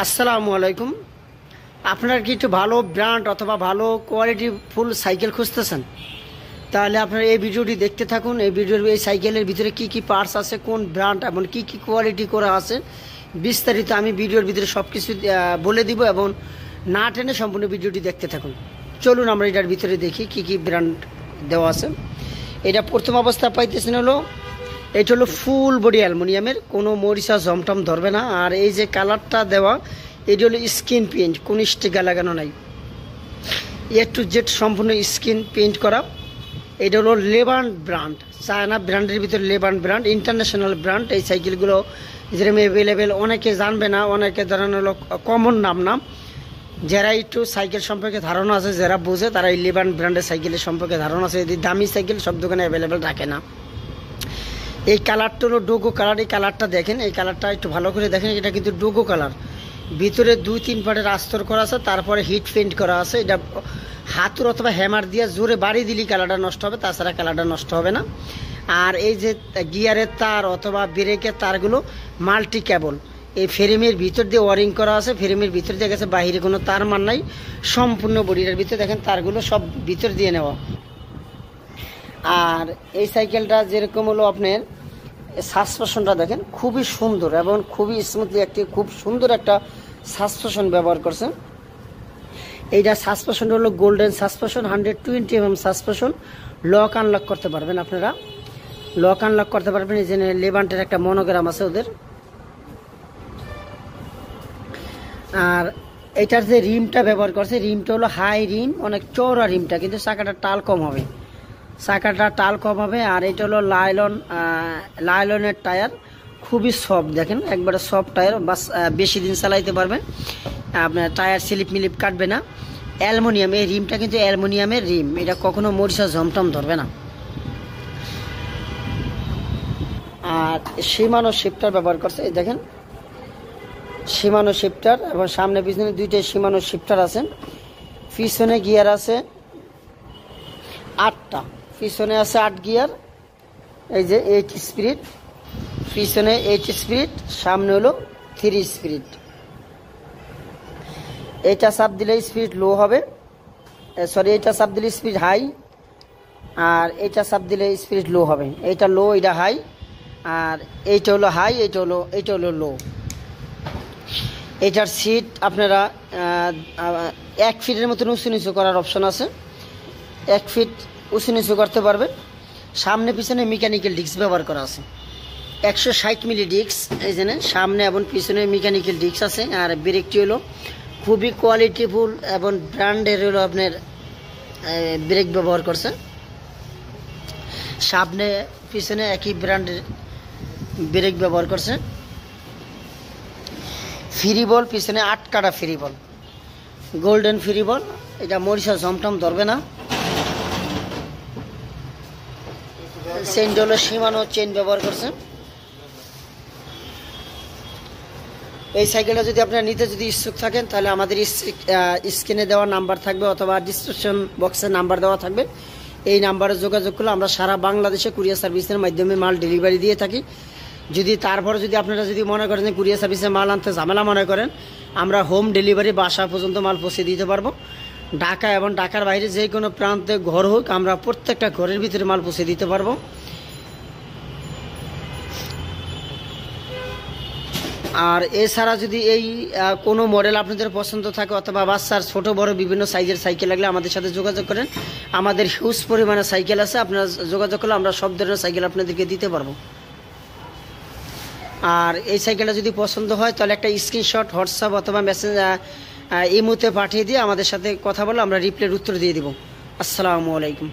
আসসালামু আলাইকুম। আপনারা কি একটু ভালো ব্র্যান্ড অথবা ভালো কোয়ালিটি ফুল সাইকেল খুঁজতেছেন? তাহলে আপনারা এই ভিডিওটি দেখতে থাকুন। এই সাইকেলের ভিতরে কি কি পার্টস আছে, কোন ব্র্যান্ড এবং কি কি কোয়ালিটি করা আছে, বিস্তারিত আমি ভিডিওর ভিতরে সব কিছু বলে দিব এবং না টেনে সম্পূর্ণ ভিডিওটি দেখতে থাকুন। চলুন আমরা এটার ভিতরে দেখি কি কি ব্র্যান্ড দেওয়া আছে। এটা প্রথম অবস্থা পাইতেছেন হলো, এটা হলো ফুল বডি অ্যালুমিনিয়ামের, কোনো মরিচা জমটম ধরবে না। আর এই যে কালারটা দেওয়া, এটি হলো স্কিন পেইন্ট, কোনো স্টিকার লাগানো নাই, এ টু জেড সম্পূর্ণ স্কিন পেইন্ট করা। এটা হলো লেবান ব্র্যান্ড, চায়না ব্র্যান্ডের ভিতরে লেবান ব্র্যান্ড, ইন্টারন্যাশনাল ব্র্যান্ড। এই সাইকেলগুলো যেরকম অ্যাভেলেবেল, অনেকে জানবে না, অনেকে ধরানো হলো কমন নাম না। যারা একটু সাইকেল সম্পর্কে ধারণা আছে, যারা বোঝে, তারা এই লেবান ব্র্যান্ডের সাইকেলের সম্পর্কে ধারণা আছে। যদি দামি সাইকেল সব দোকানে অ্যাভেলেবেল রাখে না। এই কালারটা হলো ডোগো কালার। এই কালারটা দেখেন, এই কালারটা একটু ভালো করে দেখেন, এটা কিন্তু ডোগো কালার। ভিতরে 2-3 পাটের আস্তর করা আছে, তারপরে হিট পেইন্ট করা আছে। এটা হাতুর অথবা হ্যামার দিয়ে জোরে বাড়ি দিলে কালারটা নষ্ট হবে, তাছাড়া কালারটা নষ্ট হবে না। আর এই যে গিয়ারের তার অথবা ব্রেকের তারগুলো মাল্টি কেবল, এই ফ্রেমের ভিতর দিয়ে ওয়ারিং করা আছে। ফ্রেমের ভিতর দিয়ে গেছে, বাহিরে কোনো তার মান নাই, সম্পূর্ণ বডিটার ভিতরে দেখেন তারগুলো সব ভিতর দিয়ে নেওয়া। আর এই সাইকেলটা যেরকম হলো আপনার সাসপেনশনটা দেখেন খুবই সুন্দর এবং খুবই স্মুথলি, খুব সুন্দর একটা সাসপেনশন ব্যবহার করছে। এইটা সাসপেনশনটা হলো golden suspension, 120 mm suspension. Lock unlock করতে পারবেন আপনারা, লক আনলক করতে পারবেন। এই যে লেবান্টের একটা মনোগ্রাম আছে ওদের। আর এটার যে রিমটা ব্যবহার করছে, রিমটা হলো হাই রিম, অনেক চওড়া রিমটা, কিন্তু চাকাটা টাল কম হবে, চাকাটা টাল কম হবে। আর এটা হলো লাইলনের টায়ার, খুবই সফট, দেখেন একবারে সফট টায়ার, বাস বেশি দিন চালাইতে পারবেন, আপনার টায়ার স্লিপ মিলিপ কাটবে না। অ্যালুমিনিয়াম, এই রিমটা কিন্তু অ্যালুমিনিয়ামের রিম, এটা কখনো মরিচা জমটম ধরবে না। আর সীমানো শিফটার ব্যবহার করছে, এই দেখেন সীমানো শিফটার, এবং সামনে পিছনে দুইটাই সীমানো শিফটার আছে। পিছনে গিয়ার আছে 8টা, পিছনে আছে 8 গিয়ার। এই যে 8 স্পিড, পিছনে 8 স্পিড, সামনে হলো 3 স্পিড। এইটা চাপ দিলে স্পিড লো হবে, সরি এইটা চাপ দিলে স্পিড হাই, আর এইটা চাপ দিলে স্পিড লো হবে। এইটা লো, এটা হাই, আর এইটা হলো হাই, এইটা হলো লো। এটার সিট আপনারা 1 ফিটের মতন উঁচু নিচু করার অপশন আছে, 1 ফিট উঁচু নিচু করতে পারবেন। সামনে পিছনে মেকানিক্যাল ডিস্ক ব্যবহার করা আছে, 160 মিলি ডিস্ক। এই জন্য সামনে এবং পিছনে মেকানিক্যাল ডিস্ক আছে। আর ব্রেকটি হলো খুবই কোয়ালিটিফুল এবং ব্র্যান্ডের হলো আপনার ব্রেক ব্যবহার করছে। সামনে পিছনে একই ব্র্যান্ডের ব্রেক ব্যবহার করছে। ফ্রি বল, পিছনে 8 কাটা ফ্রি বল, গোল্ডেন ফ্রি বল, এটা মরিচা জমটম ধরবে না। চেইনটা হলো সীমানো চেইন ব্যবহার করছে। এই সাইকেলটা যদি আপনারা নিতে ইচ্ছুক থাকেন, তাহলে আমাদের স্ক্রিনে দেওয়া নাম্বার থাকবে অথবা ডিসক্রিপশন বক্সে নাম্বার দেওয়া থাকবে, এই নাম্বারে যোগাযোগ করলে আমরা সারা বাংলাদেশে কুরিয়ার সার্ভিসের মাধ্যমে মাল ডেলিভারি দিয়ে থাকি। তারপরে আপনারা মনে করেন যে কুরিয়ার সার্ভিসে মাল আনতে ঝামেলা মনে করেন, আমরা হোম ডেলিভারি বাসা পর্যন্ত মাল পৌঁছে দিতে পারবো। ঢাকা এবং ঢাকার বাইরে যে কোনো প্রান্তে ঘর হোক, আমরা প্রত্যেকটা ঘরের ভিতরে মাল পৌঁছে দিতে পারবো। আর এছাড়া যদি এই কোনো মডেল আপনাদের পছন্দ থাকে অথবা বাচ্চার ছোট বড় বিভিন্ন সাইজের সাইকেল লাগলে আমাদের সাথে যোগাযোগ করেন। আমাদের হিউজ পরিমাণে সাইকেল আছে, আপনারা যোগাযোগ করলে আমরা সব ধরনের সাইকেল আপনাদেরকে দিতে পারবো। আর এই সাইকেলটা যদি পছন্দ হয়, তাহলে একটা স্ক্রিনশট হোয়াটসঅ্যাপ অথবা মেসেঞ্জ ইমোতে পাঠিয়ে দিয়ে আমাদের সাথে কথা বলে আমরা রিপ্লাইয়ের উত্তর দিয়ে দেব। আসসালামু আলাইকুম।